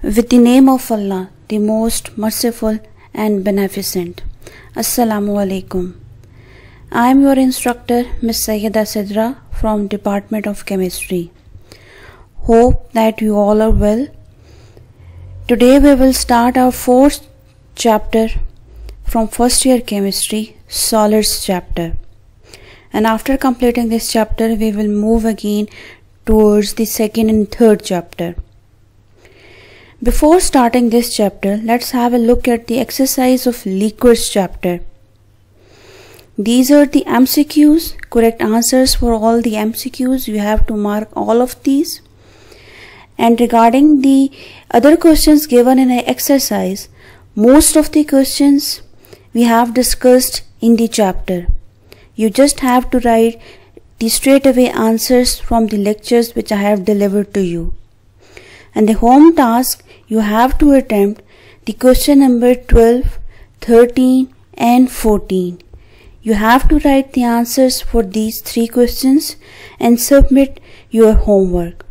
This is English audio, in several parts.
With the name of Allah, the most merciful and beneficent. Assalamu alaikum. I am your instructor, Ms. Sayyida Sidra from Department of Chemistry. Hope that you all are well. Today we will start our fourth chapter from first year chemistry, solids chapter. And after completing this chapter, we will move again towards the second and third chapter. Before starting this chapter, let's have a look at the exercise of liquids chapter. These are the MCQs, correct answers for all the MCQs. You have to mark all of these. And regarding the other questions given in an exercise, most of the questions we have discussed in the chapter. You just have to write the straightaway answers from the lectures which I have delivered to you. And the home task, you have to attempt the question number 12, 13 and 14. You have to write the answers for these three questions and submit your homework.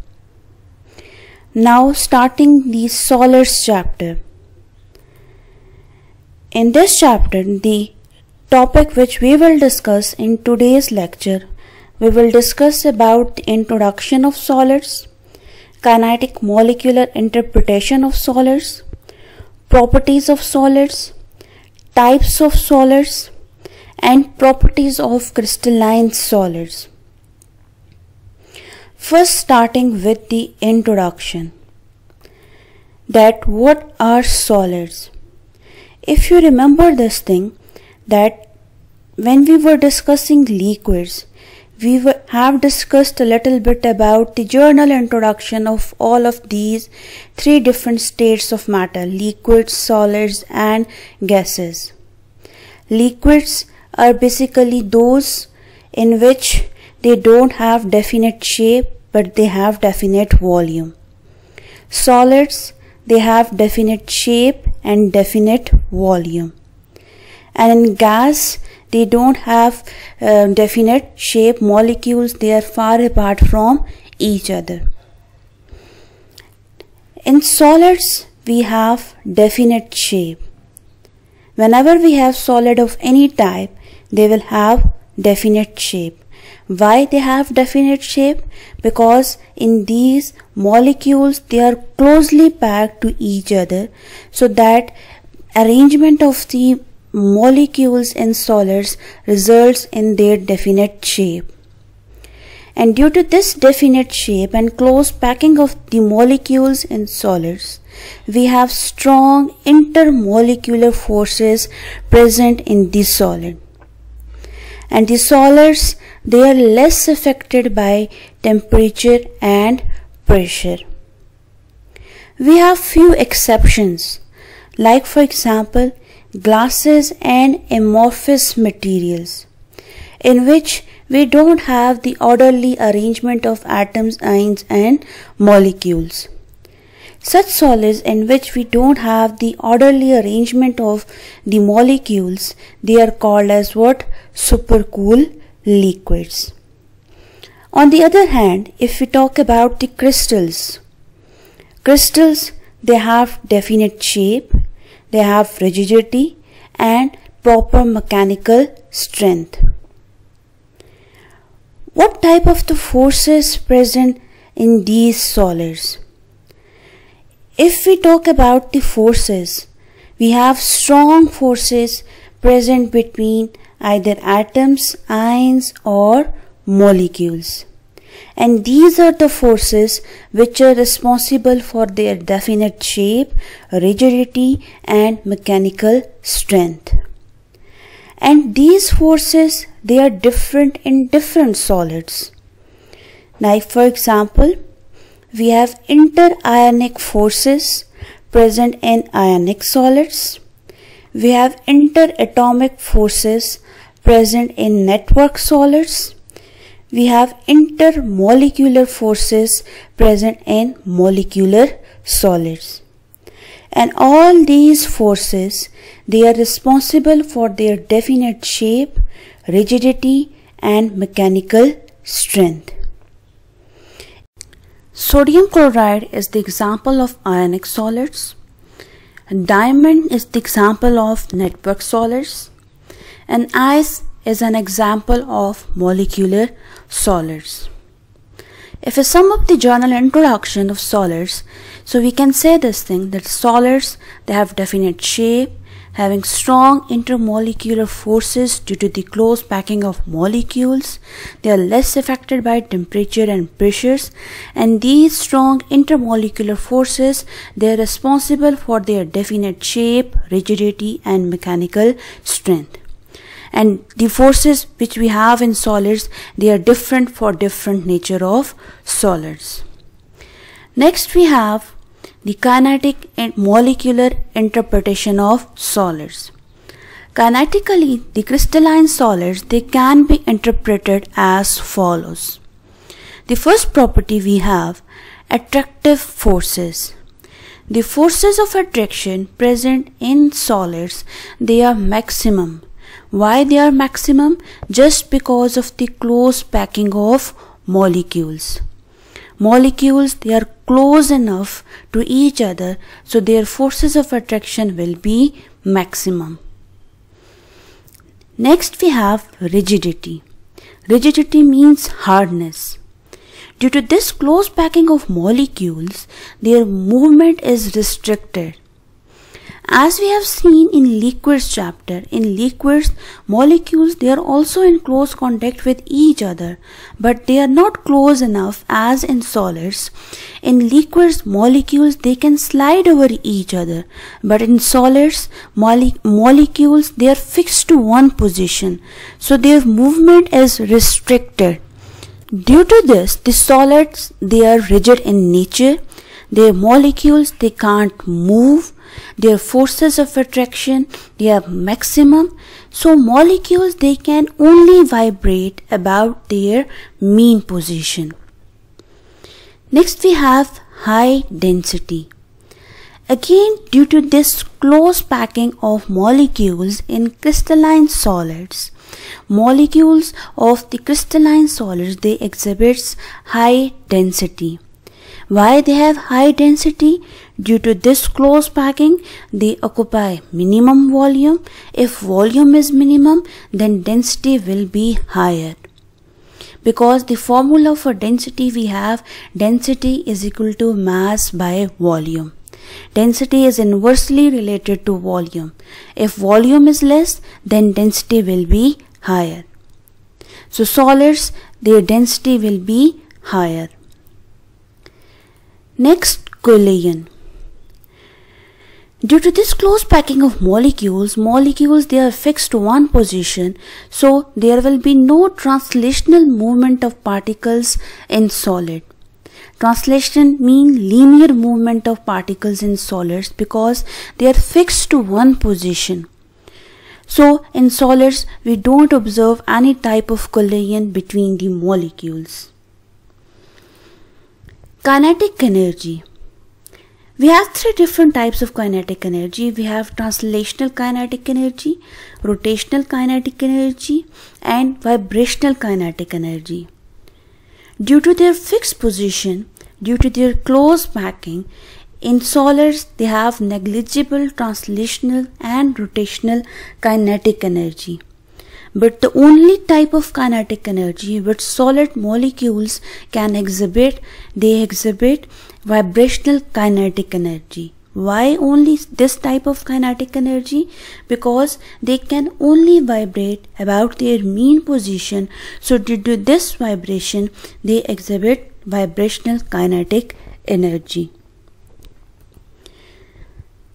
Now starting the solids chapter. In this chapter, the topic which we will discuss in today's lecture, we will discuss about the introduction of solids, kinetic molecular interpretation of solids, properties of solids, types of solids, and properties of crystalline solids. First, starting with the introduction, that what are solids? If you remember this thing, that when we were discussing liquids, we have discussed a little bit about the general introduction of all of these three different states of matter: liquids, solids and gases. Liquids are basically those in which they don't have definite shape but they have definite volume. Solids, they have definite shape and definite volume. And in gas, they don't have definite shape, molecules, they are far apart from each other. In solids, we have definite shape. Whenever we have solid of any type, they will have definite shape. Why they have definite shape? Because in these molecules, they are closely packed to each other, so that arrangement of the molecules in solids results in their definite shape. And due to this definite shape and close packing of the molecules in solids, we have strong intermolecular forces present in the solid. And the solids, they are less affected by temperature and pressure. We have few exceptions, like for example, glasses and amorphous materials, in which we don't have the orderly arrangement of atoms, ions and molecules. Such solids in which we don't have the orderly arrangement of the molecules, they are called as what? Supercool liquids. On the other hand, if we talk about the crystals, they have definite shape, they have rigidity and proper mechanical strength. What type of the forces present in these solids? If we talk about the forces, we have strong forces present between either atoms, ions or molecules. And these are the forces which are responsible for their definite shape, rigidity and mechanical strength. And these forces, they are different in different solids. Like for example, we have interionic forces present in ionic solids. We have interatomic forces present in network solids. We have intermolecular forces present in molecular solids. And all these forces, they are responsible for their definite shape, rigidity and mechanical strength. Sodium chloride is the example of ionic solids. Diamond is the example of network solids. And ice is an example of molecular solids. If we sum up the general introduction of solids, so we can say this thing that solids, they have definite shape, having strong intermolecular forces due to the close packing of molecules. They are less affected by temperature and pressures, and these strong intermolecular forces, they are responsible for their definite shape, rigidity and mechanical strength. And the forces which we have in solids, they are different for different nature of solids. Next we have the kinetic and molecular interpretation of solids. Kinetically, the crystalline solids, they can be interpreted as follows. The first property we have attractive forces. The forces of attraction present in solids, they are maximum. Why they are maximum? Just because of the close packing of molecules. Molecules, they are close enough to each other, so their forces of attraction will be maximum. Next we have rigidity. Rigidity means hardness. Due to this close packing of molecules, their movement is restricted. As we have seen in liquids chapter, in liquids, molecules, they are also in close contact with each other, but they are not close enough as in solids. In liquids, molecules, they can slide over each other, but in solids, molecules, they are fixed to one position, so their movement is restricted. Due to this, the solids, they are rigid in nature. Their molecules, they can't move. Their forces of attraction, they are maximum. So molecules, they can only vibrate about their mean position. Next we have high density. Again, due to this close packing of molecules in crystalline solids, molecules of the crystalline solids, they exhibit high density. Why they have high density? Due to this close packing, they occupy minimum volume. If volume is minimum, then density will be higher. Because the formula for density we have, density is equal to mass by volume. Density is inversely related to volume. If volume is less, then density will be higher. So solids, their density will be higher. Next, collision. Due to this close packing of molecules, they are fixed to one position, so there will be no translational movement of particles in solid. Translation means linear movement of particles in solids because they are fixed to one position. So in solids, we don't observe any type of collision between the molecules. Kinetic energy. We have three different types of kinetic energy. We have translational kinetic energy, rotational kinetic energy, and vibrational kinetic energy. Due to their fixed position, due to their close packing, in solids they have negligible translational and rotational kinetic energy. But the only type of kinetic energy which solid molecules can exhibit, they exhibit vibrational kinetic energy. Why only this type of kinetic energy? Because they can only vibrate about their mean position. So due to this vibration, they exhibit vibrational kinetic energy.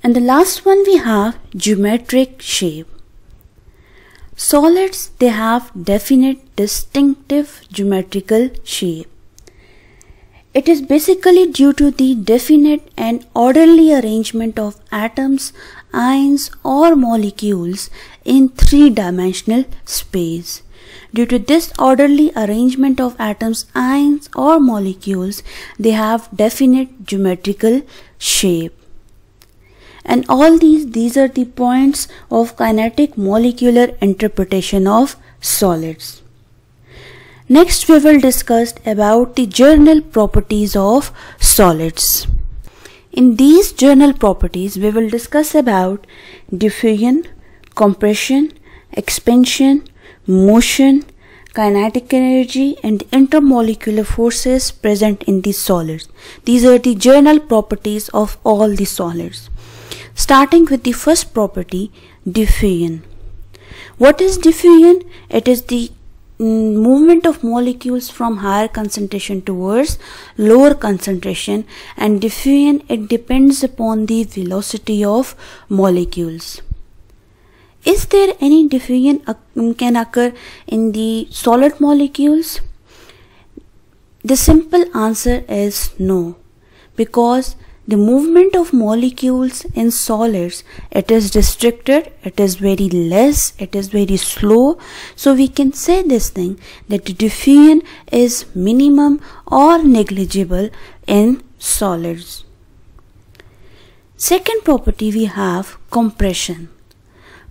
And the last one we have geometric shape. Solids, they have definite distinctive geometrical shape. It is basically due to the definite and orderly arrangement of atoms, ions or molecules in three-dimensional space. Due to this orderly arrangement of atoms, ions or molecules, they have definite geometrical shape. And all these are the points of kinetic molecular interpretation of solids. Next we will discuss about the general properties of solids. In these general properties we will discuss about diffusion, compression, expansion, motion, kinetic energy and intermolecular forces present in the solids. These are the general properties of all the solids. Starting with the first property, diffusion. What is diffusion? It is the movement of molecules from higher concentration towards lower concentration, and diffusion, it depends upon the velocity of molecules. Is there any diffusion can occur in the solid molecules? The simple answer is no, because the movement of molecules in solids, it is restricted, it is very less, it is very slow. So we can say this thing that diffusion is minimum or negligible in solids. Second property we have compression.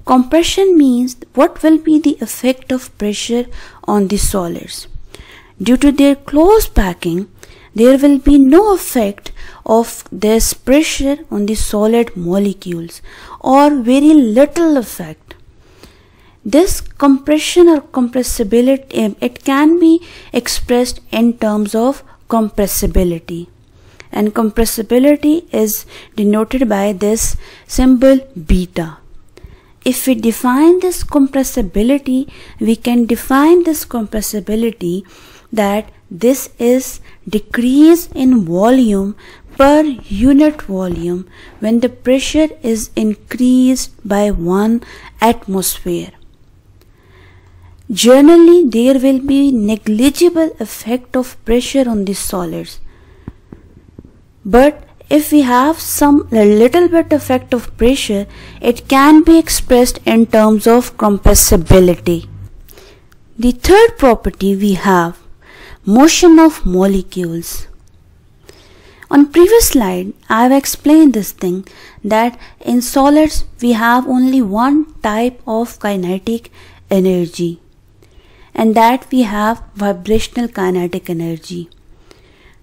Compression means what will be the effect of pressure on the solids. Due to their close packing, there will be no effect of this pressure on the solid molecules, or very little effect. This compression or compressibility, it can be expressed in terms of compressibility, and compressibility is denoted by this symbol beta. If we define this compressibility, we can define this compressibility that this is decrease in volume per unit volume when the pressure is increased by 1 atmosphere. Generally, there will be negligible effect of pressure on the solids, but if we have a little bit effect of pressure, it can be expressed in terms of compressibility. The third property we have motion of molecules. On previous slide, I have explained this thing that in solids we have only one type of kinetic energy, and that we have vibrational kinetic energy.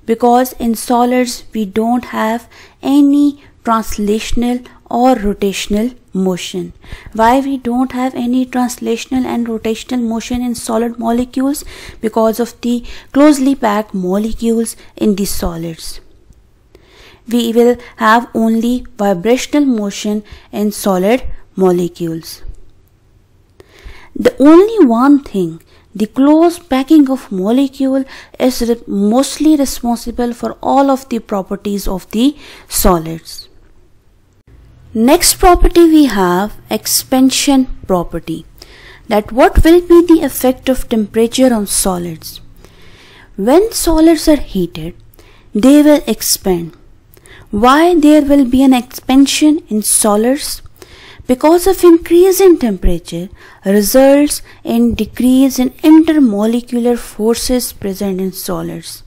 Because in solids we don't have any translational or rotational motion. Why we don't have any translational and rotational motion in solid molecules? Because of the closely packed molecules in the solids. We will have only vibrational motion in solid molecules. The only one thing, the close packing of molecule is mostly responsible for all of the properties of the solids. Next property we have expansion property. That what will be the effect of temperature on solids? When solids are heated, they will expand. Why there will be an expansion in solids? Because of increase in temperature results in decrease in intermolecular forces present in solids.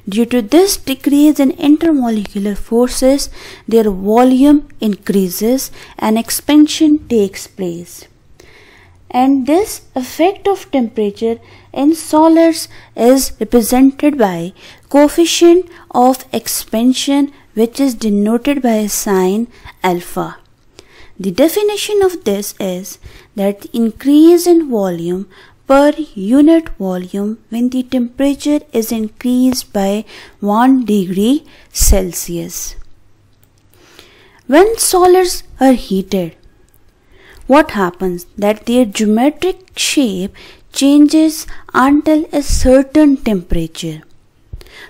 Due to this decrease in intermolecular forces, their volume increases and expansion takes place. And this effect of temperature in solids is represented by coefficient of expansion, which is denoted by a sign alpha. The definition of this is that increase in volume per unit volume when the temperature is increased by 1 degree Celsius. When solids are heated, what happens? That their geometric shape changes until a certain temperature.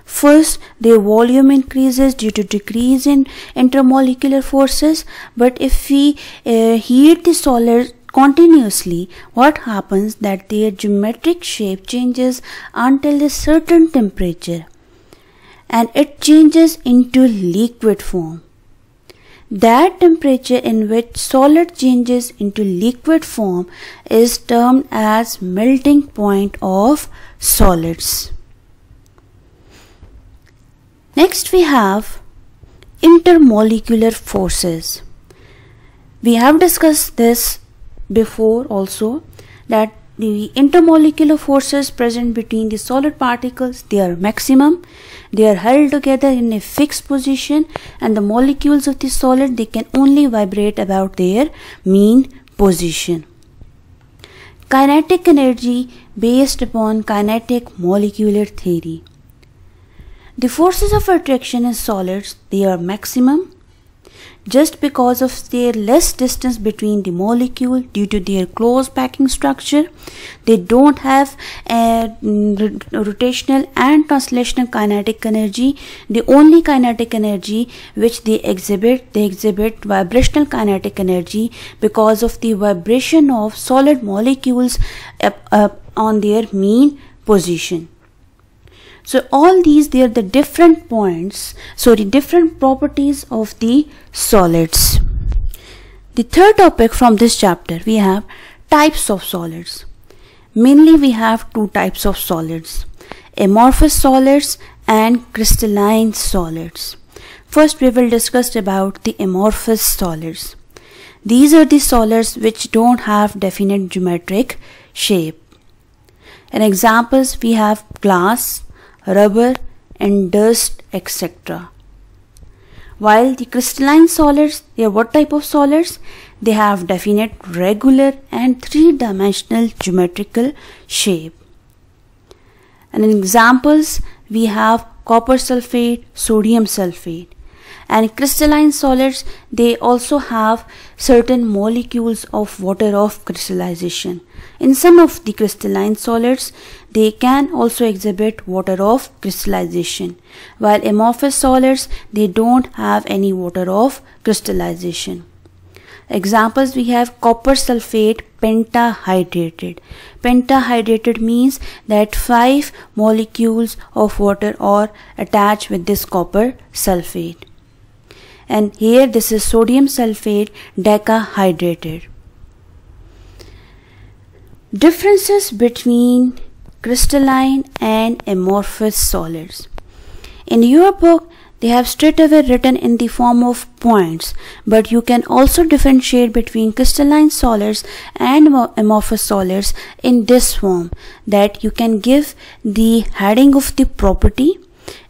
First, their volume increases due to decrease in intermolecular forces, but if we heat the solid continuously, what happens? That their geometric shape changes until a certain temperature and it changes into liquid form. That temperature in which solid changes into liquid form is termed as melting point of solids. Next we have intermolecular forces. We have discussed this before also, that the intermolecular forces present between the solid particles, they are maximum. They are held together in a fixed position, and the molecules of the solid, they can only vibrate about their mean position. Kinetic energy based upon kinetic molecular theory. The forces of attraction in solids, they are maximum. Just because of their less distance between the molecule due to their close packing structure, they don't have a rotational and translational kinetic energy. The only kinetic energy which they exhibit vibrational kinetic energy because of the vibration of solid molecules on their mean position. So all these, they are the different different properties of the solids. The third topic from this chapter, we have types of solids. Mainly we have two types of solids: amorphous solids and crystalline solids. First we will discuss about the amorphous solids. These are the solids which don't have definite geometric shape. And examples, we have glass, rubber and dust, etc. While the crystalline solids, they are what type of solids? They have definite regular and three-dimensional geometrical shape. And in examples, we have copper sulfate, sodium sulfate. And crystalline solids, they also have certain molecules of water of crystallization. In some of the crystalline solids, they can also exhibit water of crystallization, while amorphous solids, they don't have any water of crystallization. Examples, we have copper sulfate pentahydrated. Pentahydrated means that 5 molecules of water are attached with this copper sulfate. And here this is sodium sulfate decahydrated. Differences between crystalline and amorphous solids. In your book, they have straight away written in the form of points, but you can also differentiate between crystalline solids and amorphous solids in this form, that you can give the heading of the property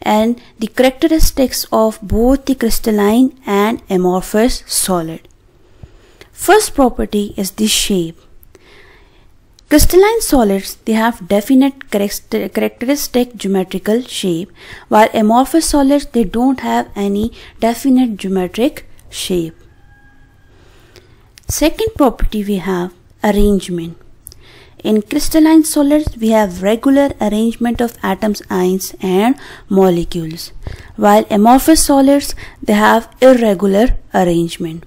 and the characteristics of both the crystalline and amorphous solid. First property is the shape. Crystalline solids, they have definite characteristic geometrical shape, while amorphous solids, they don't have any definite geometric shape. Second property, we have arrangement. In crystalline solids, we have regular arrangement of atoms, ions and molecules, while amorphous solids, they have irregular arrangement.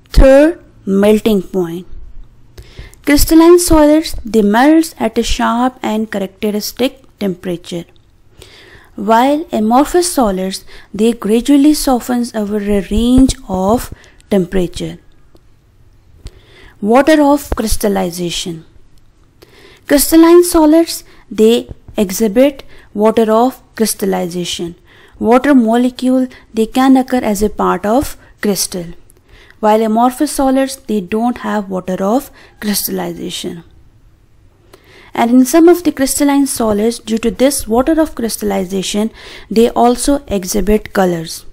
Third, melting point. Crystalline solids, they melt at a sharp and characteristic temperature, while amorphous solids, they gradually soften over a range of temperature. Water of crystallization. Crystalline solids, they exhibit water of crystallization. Water molecule, they can occur as a part of crystal, while amorphous solids, they don't have water of crystallization. And in some of the crystalline solids, due to this water of crystallization, they also exhibit colors.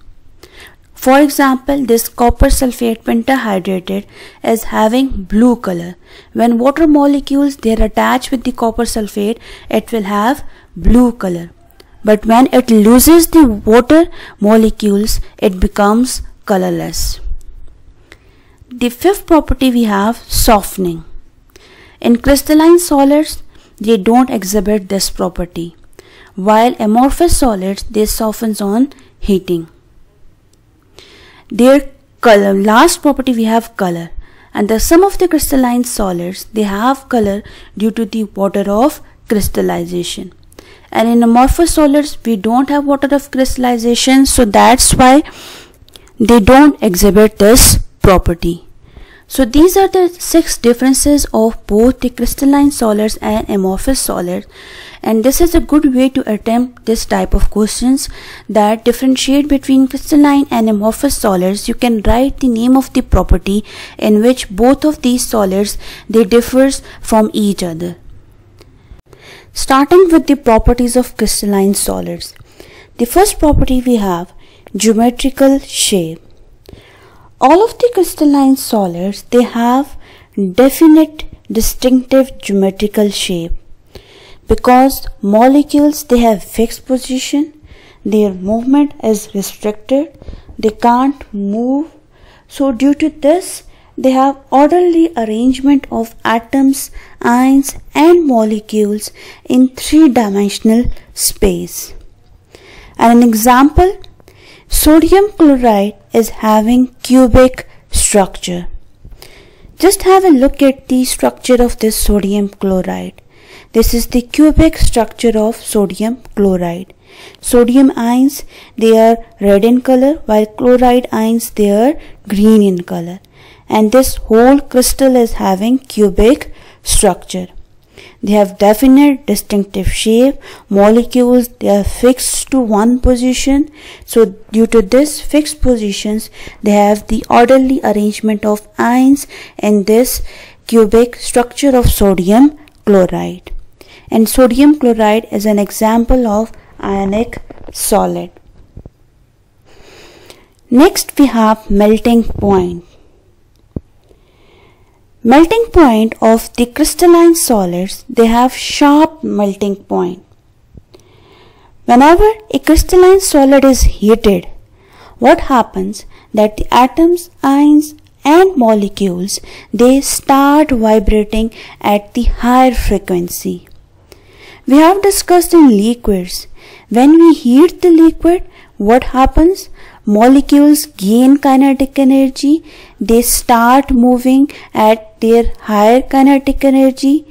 For example, this copper sulfate pentahydrated is having blue color. When water molecules, they are attached with the copper sulfate, it will have blue color. But when it loses the water molecules, it becomes colorless. The fifth property, we have softening. In crystalline solids, they don't exhibit this property, while amorphous solids, they soften on heating. Their color, last property, we have color, and some of the crystalline solids, they have color due to the water of crystallization. And in amorphous solids, we don't have water of crystallization, so that's why they don't exhibit this property. So these are the 6 differences of both the crystalline solids and amorphous solids, and this is a good way to attempt this type of questions that differentiate between crystalline and amorphous solids. You can write the name of the property in which both of these solids they differs from each other. Starting with the properties of crystalline solids. The first property we have geometrical shape. All of the crystalline solids they have definite distinctive geometrical shape because molecules they have fixed position, their movement is restricted, they can't move. So due to this they have orderly arrangement of atoms, ions and molecules in 3-dimensional space. And an example, sodium chloride is having cubic structure. Just have a look at the structure of this sodium chloride. This is the cubic structure of sodium chloride. Sodium ions they are red in color while chloride ions they are green in color. And this whole crystal is having cubic structure. They have definite distinctive shape. Molecules they are fixed to one position. So due to this fixed positions they have the orderly arrangement of ions in this cubic structure of sodium chloride. And sodium chloride is an example of ionic solid. Next we have melting point. Melting point of the crystalline solids, they have sharp melting point. Whenever a crystalline solid is heated, what happens that the atoms, ions and molecules, they start vibrating at the higher frequency. We have discussed in liquids, when we heat the liquid, what happens? Molecules gain kinetic energy, they start moving at their higher kinetic energy.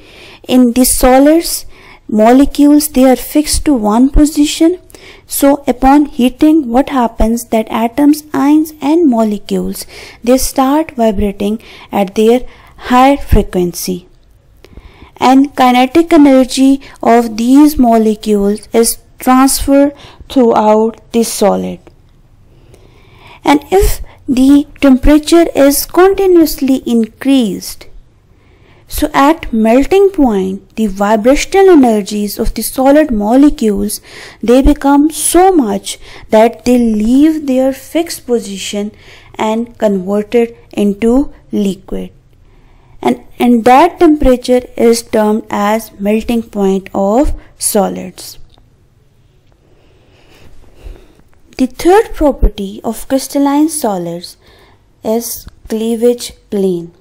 In the solids, molecules they are fixed to one position. So upon heating, what happens that atoms, ions and molecules they start vibrating at their higher frequency. And kinetic energy of these molecules is transferred throughout the solid. And if the temperature is continuously increased, so at melting point, the vibrational energies of the solid molecules, they become so much that they leave their fixed position and converted into liquid. And that temperature is termed as melting point of solids. The third property of crystalline solids is cleavage plane.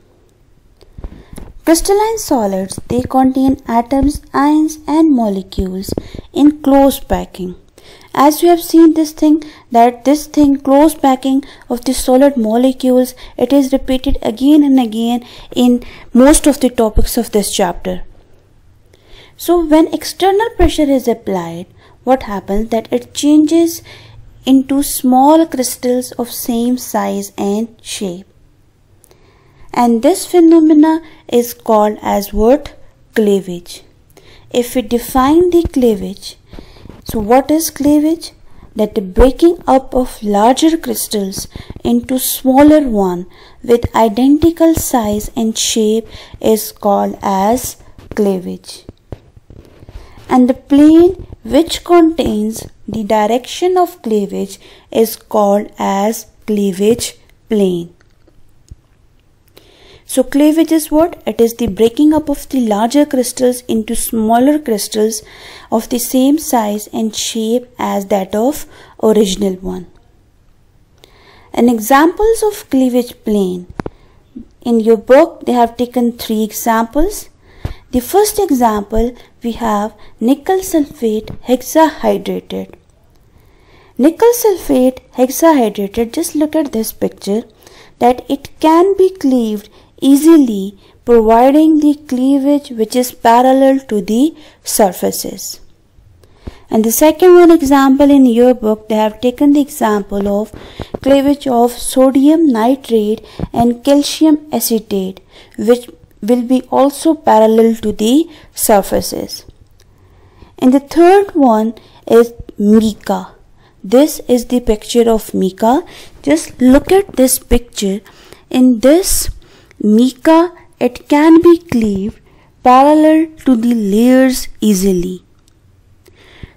Crystalline solids, they contain atoms, ions and molecules in close packing. As we have seen this thing, close packing of the solid molecules, it is repeated again and again in most of the topics of this chapter. So when external pressure is applied, what happens that it changes into small crystals of same size and shape. And this phenomena is called as what? Cleavage. If we define the cleavage, so what is cleavage? That the breaking up of larger crystals into smaller one with identical size and shape is called as cleavage. And the plane which contains the direction of cleavage is called as cleavage plane. So cleavage is what? It is the breaking up of the larger crystals into smaller crystals of the same size and shape as that of original one. And examples of cleavage plane. In your book, they have taken 3 examples. The first example, we have nickel sulfate hexahydrated. Nickel sulfate hexahydrated, just look at this picture, that it can be cleaved easily providing the cleavage which is parallel to the surfaces. And the second one example in your book, they have taken the example of cleavage of sodium nitrate and calcium acetate, which will be also parallel to the surfaces. And the third one is mica. This is the picture of mica. Just look at this picture. In this mica, it can be cleaved parallel to the layers easily.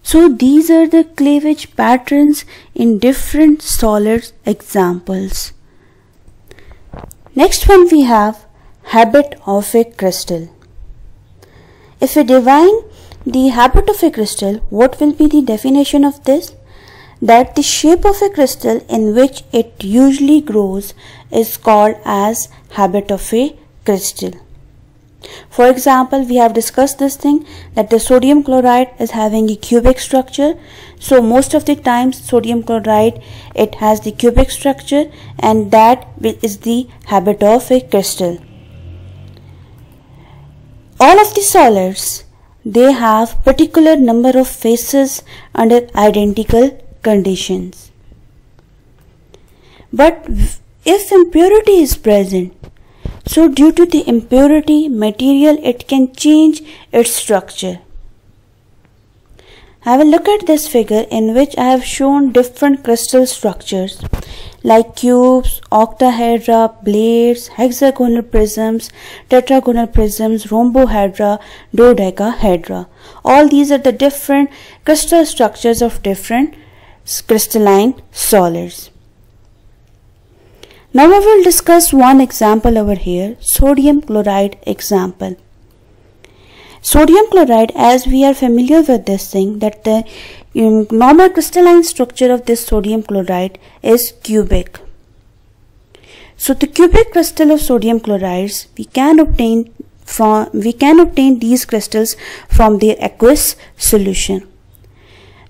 So these are the cleavage patterns in different solids examples. Next one we have habit of a crystal. If we define the habit of a crystal, what will be the definition of this? That the shape of a crystal in which it usually grows is called as habit of a crystal. For example, we have discussed this thing that the sodium chloride is having a cubic structure. So most of the times sodium chloride, it has the cubic structure, and that is the habit of a crystal. All of the solids, they have particular number of phases under identical conditions. But if impurity is present, so due to the impurity material, it can change its structure. Have a look at this figure in which I have shown different crystal structures like cubes, octahedra, blades, hexagonal prisms, tetragonal prisms, rhombohedra, dodecahedra. All these are the different crystal structures of different crystalline solids. Now I will discuss one example over here, sodium chloride example. Sodium chloride, as we are familiar with this thing, that the normal crystalline structure of this sodium chloride is cubic. So the cubic crystal of sodium chlorides, we can obtain these crystals from their aqueous solution.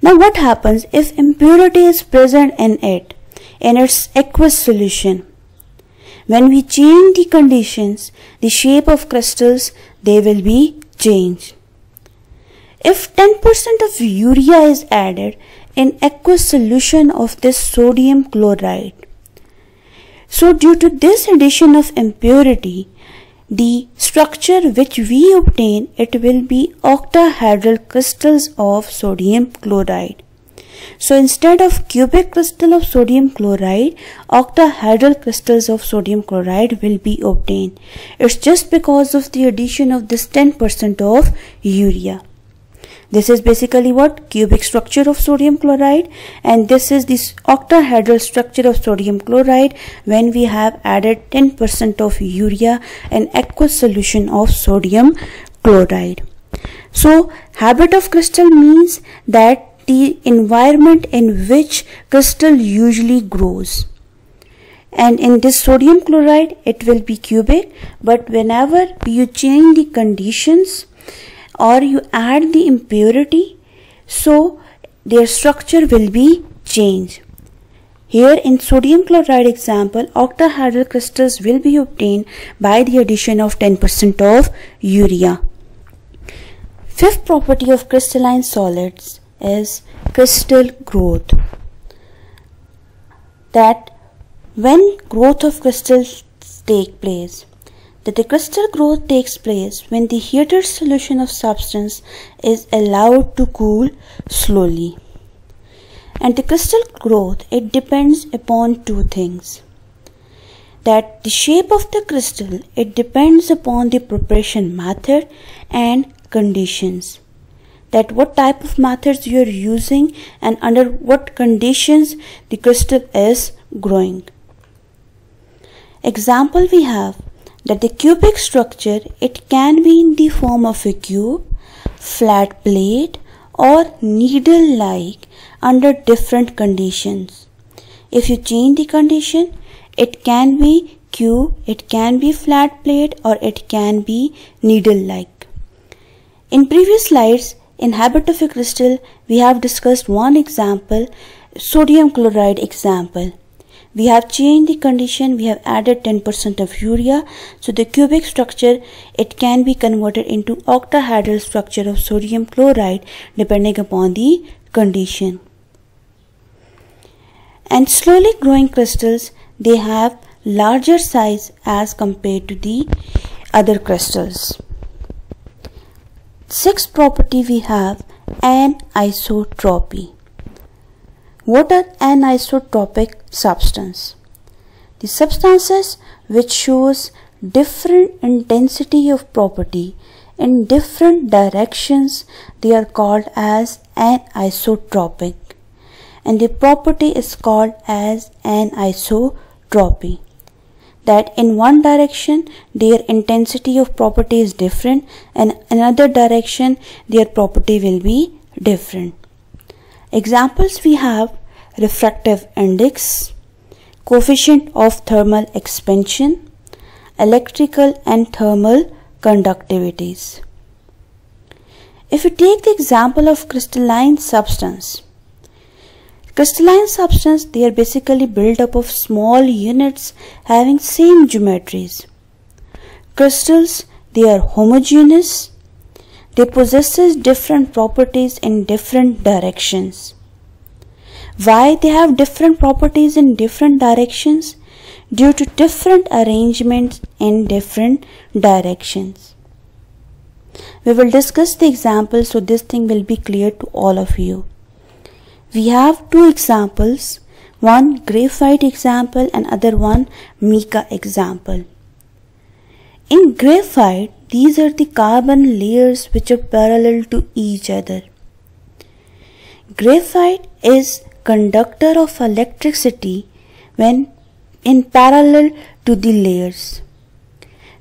Now what happens if impurity is present in its aqueous solution? When we change the conditions, the shape of crystals, they will be changed. If 10% of urea is added in aqueous solution of this sodium chloride, so due to this addition of impurity, the structure which we obtain, it will be octahedral crystals of sodium chloride. So instead of cubic crystal of sodium chloride, octahedral crystals of sodium chloride will be obtained. It's just because of the addition of this 10% of urea. This is basically what? Cubic structure of sodium chloride, and this is this octahedral structure of sodium chloride when we have added 10% of urea in aqueous solution of sodium chloride. So habit of crystal means that the environment in which crystal usually grows. And in this sodium chloride, it will be cubic, but whenever you change the conditions or you add the impurity, so their structure will be changed. Here in sodium chloride example, octahedral crystals will be obtained by the addition of 10% of urea. Fifth property of crystalline solids is crystal growth. That when growth of crystals take place, that the crystal growth takes place when the heated solution of substance is allowed to cool slowly. And the crystal growth, it depends upon two things. That the shape of the crystal, it depends upon the preparation method and conditions. That what type of methods you are using and under what conditions the crystal is growing. Example we have that the cubic structure, it can be in the form of a cube, flat plate or needle-like under different conditions. If you change the condition, it can be cube, it can be flat plate or it can be needle-like. In previous slides, in habit of a crystal, we have discussed one example, sodium chloride example, we have changed the condition, we have added 10% of urea. So the cubic structure, it can be converted into octahedral structure of sodium chloride depending upon the condition. And slowly growing crystals, they have larger size as compared to the other crystals. Sixth property we have anisotropy. What are anisotropic substance? The substances which shows different intensity of property in different directions, they are called as anisotropic, and the property is called as anisotropy. That in one direction their intensity of property is different, and in another direction their property will be different. Examples we have refractive index, coefficient of thermal expansion, electrical and thermal conductivities. If you take the example of crystalline substance, they are basically built up of small units having same geometries. Crystals, they are homogeneous. They possess different properties in different directions. Why they have different properties in different directions? Due to different arrangements in different directions. We will discuss the examples so this thing will be clear to all of you. We have two examples, one graphite example and other one mica example. In graphite, these are the carbon layers which are parallel to each other. Graphite is conductor of electricity when in parallel to the layers.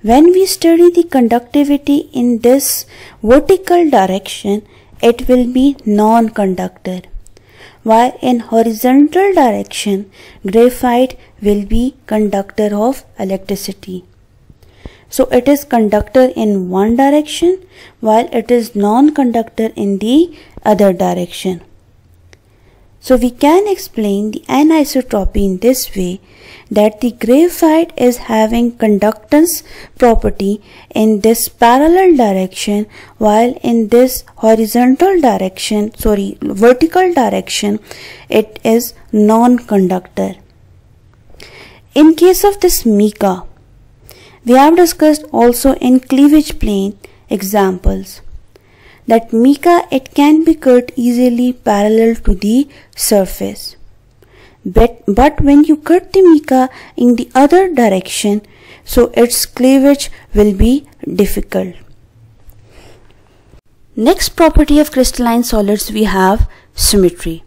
When we study the conductivity in this vertical direction, it will be non-conductor. While in horizontal direction, graphite will be conductor of electricity. So it is conductor in one direction while it is non-conductor in the other direction. So we can explain the anisotropy in this way, that the graphite is having conductance property in this parallel direction, while in this vertical direction, it is non-conductor. In case of this mica, we have discussed also in cleavage plane examples, that mica, it can be cut easily parallel to the surface. But when you cut the mica in the other direction, so its cleavage will be difficult. Next property of crystalline solids we have symmetry.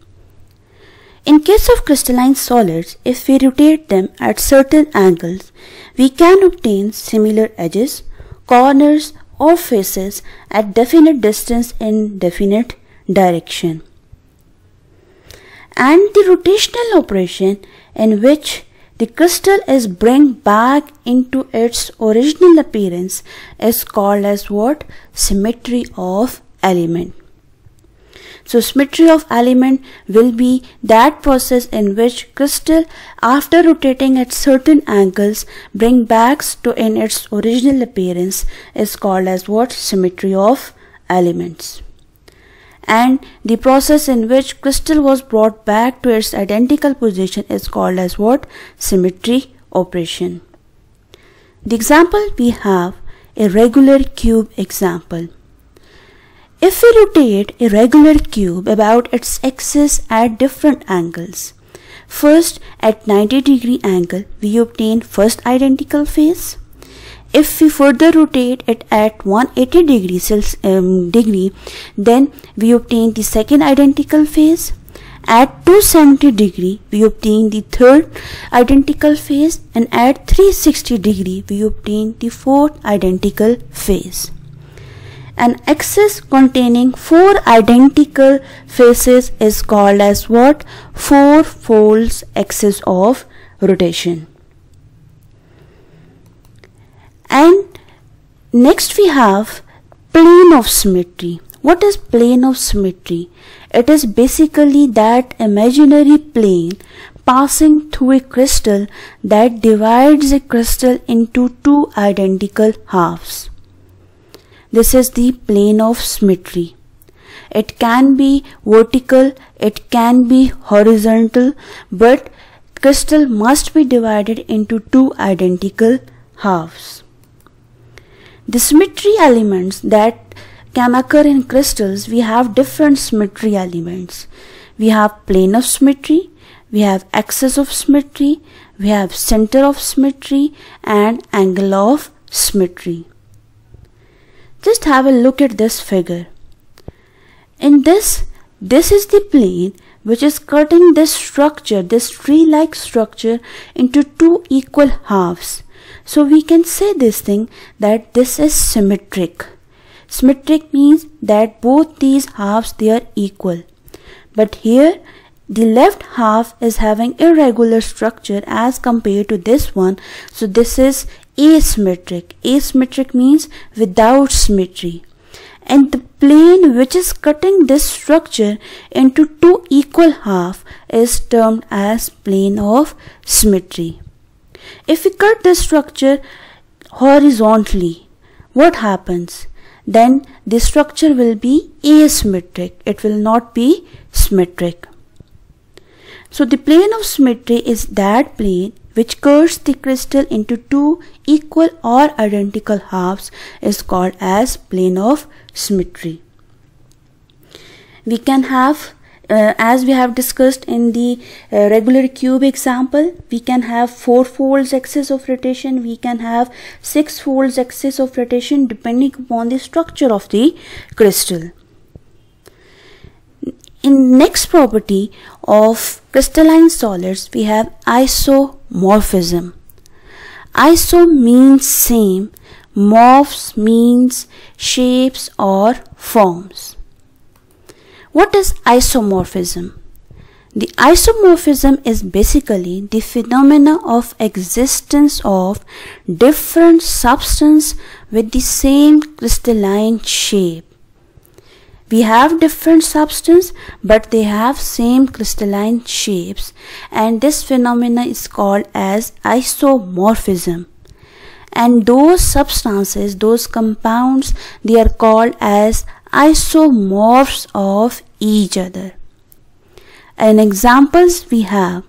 In case of crystalline solids, if we rotate them at certain angles, we can obtain similar edges, corners or faces at definite distance in definite direction. And the rotational operation in which the crystal is brought back into its original appearance is called as what? Symmetry of element. So symmetry of element will be that process in which crystal, after rotating at certain angles, bring back to in its original appearance is called as what? Symmetry of elements. And the process in which crystal was brought back to its identical position is called as what? Symmetry operation. The example we have a regular cube example. If we rotate a regular cube about its axis at different angles, first at 90-degree angle we obtain first identical face. If we further rotate it at 180 degree, then we obtain the second identical phase. At 270 degree, we obtain the third identical phase, and at 360 degree, we obtain the fourth identical phase. An axis containing 4 identical faces is called as what? 4 folds axis of rotation. And next we have plane of symmetry. What is plane of symmetry? It is basically that imaginary plane passing through a crystal that divides a crystal into two identical halves. This is the plane of symmetry. It can be vertical, it can be horizontal, but crystal must be divided into two identical halves. The symmetry elements that can occur in crystals, we have different symmetry elements. We have plane of symmetry, we have axis of symmetry, we have center of symmetry, and angle of symmetry. Just have a look at this figure. In this is the plane which is cutting this structure, this tree-like structure, into two equal halves. So we can say this thing that this is symmetric. Symmetric means that both these halves, they are equal. But here the left half is having irregular structure as compared to this one. So this is asymmetric. Asymmetric means without symmetry. And the plane which is cutting this structure into two equal halves is termed as plane of symmetry. If we cut this structure horizontally, what happens? Then the structure will be asymmetric. It will not be symmetric. So the plane of symmetry is that plane which cuts the crystal into two equal or identical halves is called as plane of symmetry. We can have, as we have discussed in the regular cube example, we can have 4 folds axis of rotation, we can have 6 folds axis of rotation depending upon the structure of the crystal. In next property of crystalline solids, we have isomorphism. Iso means same, morphs means shapes or forms. What is isomorphism? The isomorphism is basically the phenomena of existence of different substance with the same crystalline shape. We have different substance but they have same crystalline shapes, and this phenomena is called as isomorphism. And those substances, those compounds, they are called as isomorphs of each other. And examples we have,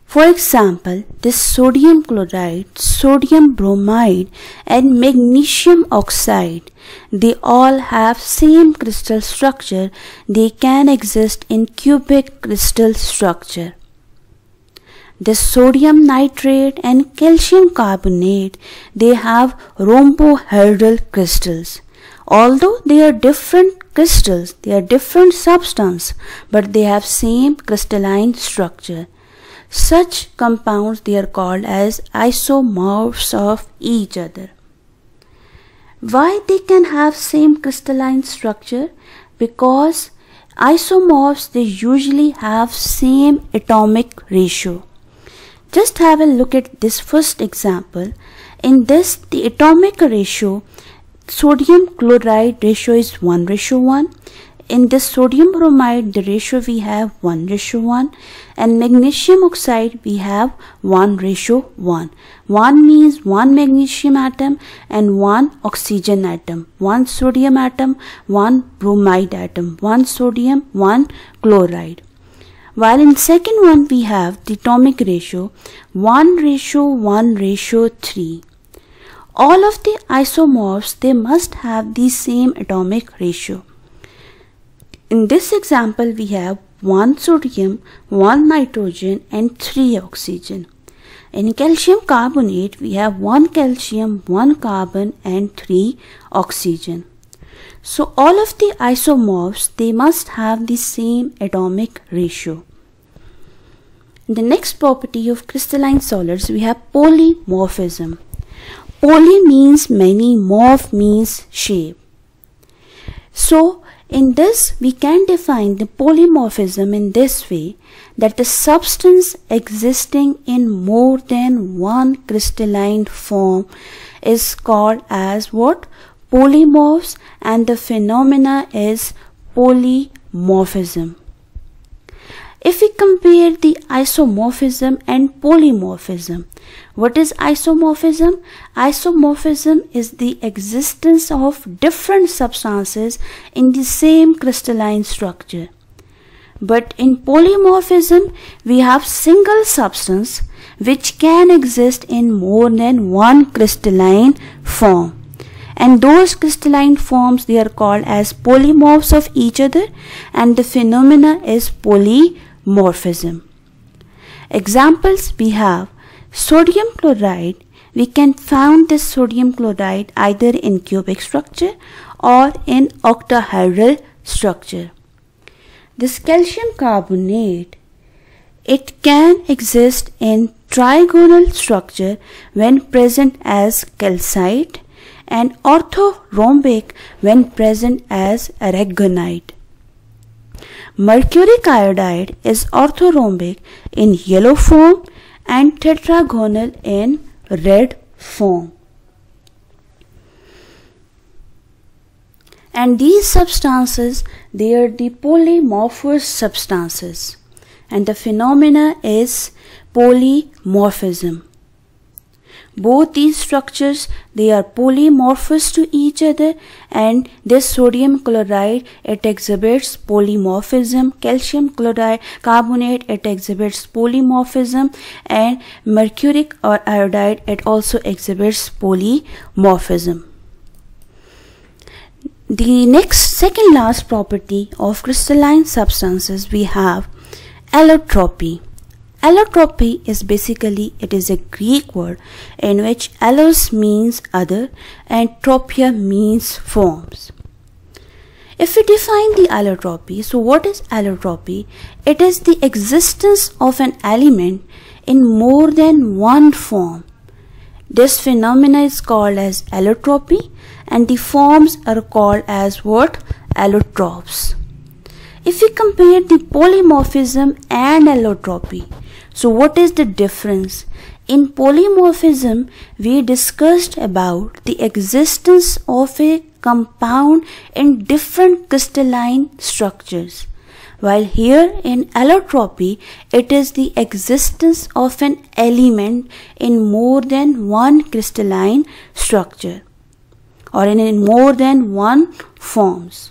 for example, this sodium chloride, sodium bromide, and magnesium oxide, they all have same crystal structure. They can exist in cubic crystal structure. This sodium nitrate and calcium carbonate, they have rhombohedral crystals. Although they are different crystals, they are different substance, but they have same crystalline structure. Such compounds, they are called as isomorphs of each other. Why they can have same crystalline structure? Because isomorphs, they usually have same atomic ratio. Just have a look at this first example. In this, the atomic ratio, sodium chloride ratio is 1:1. In this sodium bromide, the ratio we have 1:1, and magnesium oxide we have 1:1. 1 means 1 magnesium atom and 1 oxygen atom, 1 sodium atom, 1 bromide atom, 1 sodium, 1 chloride. While in second one we have the atomic ratio 1:1:3. All of the isomorphs, they must have the same atomic ratio. In this example, we have 1 sodium, 1 nitrogen, and 3 oxygen. In calcium carbonate, we have 1 calcium, 1 carbon, and 3 oxygen. So all of the isomorphs, they must have the same atomic ratio. The next property of crystalline solids, we have polymorphism. Poly means many, morph means shape. So in this, we can define the polymorphism in this way, that the substance existing in more than one crystalline form is called as what? Polymorphs, and the phenomena is polymorphism. If we compare the isomorphism and polymorphism, what is isomorphism? Isomorphism is the existence of different substances in the same crystalline structure. But in polymorphism, we have single substance which can exist in more than one crystalline form. And those crystalline forms, they are called as polymorphs of each other, and the phenomena is polymorphism. Examples we have sodium chloride. We can find this sodium chloride either in cubic structure or in octahedral structure. This calcium carbonate, it can exist in trigonal structure when present as calcite, and orthorhombic when present as aragonite. Mercuric iodide is orthorhombic in yellow form and tetragonal in red form. And these substances, they are the polymorphous substances, and the phenomena is polymorphism. Both these structures, they are polymorphous to each other, and this sodium chloride, it exhibits polymorphism. Calcium chloride carbonate, it exhibits polymorphism, and mercuric or iodide, it also exhibits polymorphism. The next second last property of crystalline substances, we have allotropy. Allotropy is basically, it is a Greek word in which allos means other and tropia means forms. If we define the allotropy, so what is allotropy? It is the existence of an element in more than one form. This phenomena is called as allotropy, and the forms are called as what? Allotropes. If we compare the polymorphism and allotropy, so what is the difference? In polymorphism, we discussed about the existence of a compound in different crystalline structures, while here in allotropy, it is the existence of an element in more than one crystalline structure or in more than one forms.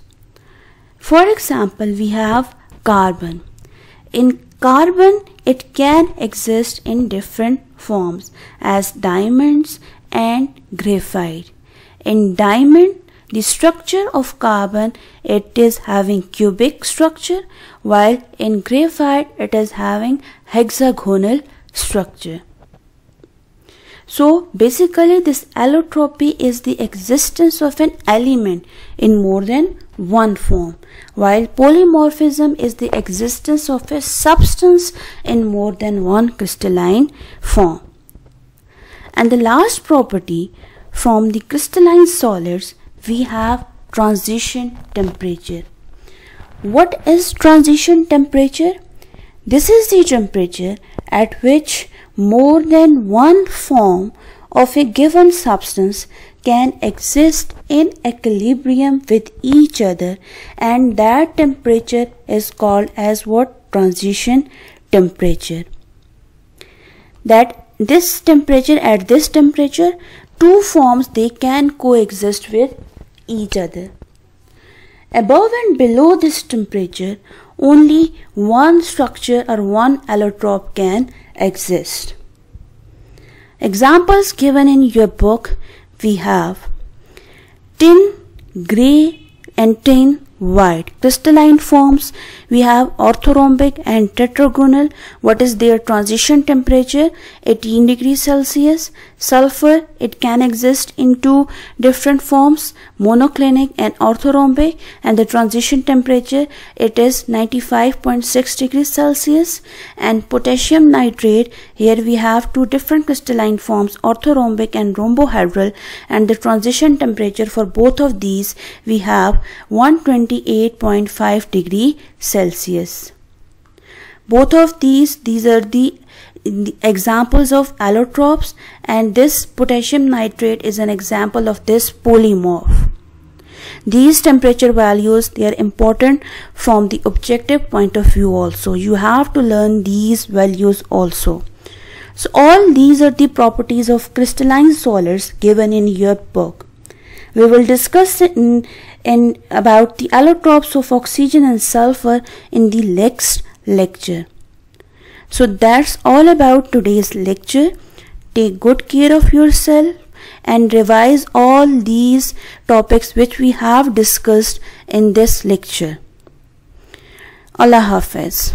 For example, we have carbon. In carbon, it can exist in different forms as diamonds and graphite. In diamond, the structure of carbon, it is having cubic structure, while in graphite, it is having hexagonal structure. So basically, this allotropy is the existence of an element in more than one form, while polymorphism is the existence of a substance in more than one crystalline form. And the last property from the crystalline solids, we have transition temperature. What is transition temperature? This is the temperature at which more than one form of a given substance can exist in equilibrium with each other, and that temperature is called as what? Transition temperature. That this temperature, at this temperature, two forms, they can coexist with each other. Above and below this temperature, only one structure or one allotrope can exist. Examples given in your book, we have tin gray and tin white. Crystalline forms, we have orthorhombic and tetragonal. What is their transition temperature? 18 degrees Celsius. Sulfur, it can exist in two different forms, monoclinic and orthorhombic, and the transition temperature, it is 95.6 degrees Celsius. And potassium nitrate, here we have two different crystalline forms, orthorhombic and rhombohedral, and the transition temperature for both of these, we have 128.5 degrees Celsius. Both of these are the examples of allotropes, and this potassium nitrate is an example of this polymorph. These temperature values, they are important from the objective point of view also. You have to learn these values also. So all these are the properties of crystalline solids given in your book. We will discuss about the allotropes of oxygen and sulfur in the next lecture. So that's all about today's lecture. Take good care of yourself and revise all these topics which we have discussed in this lecture. Allah Hafiz.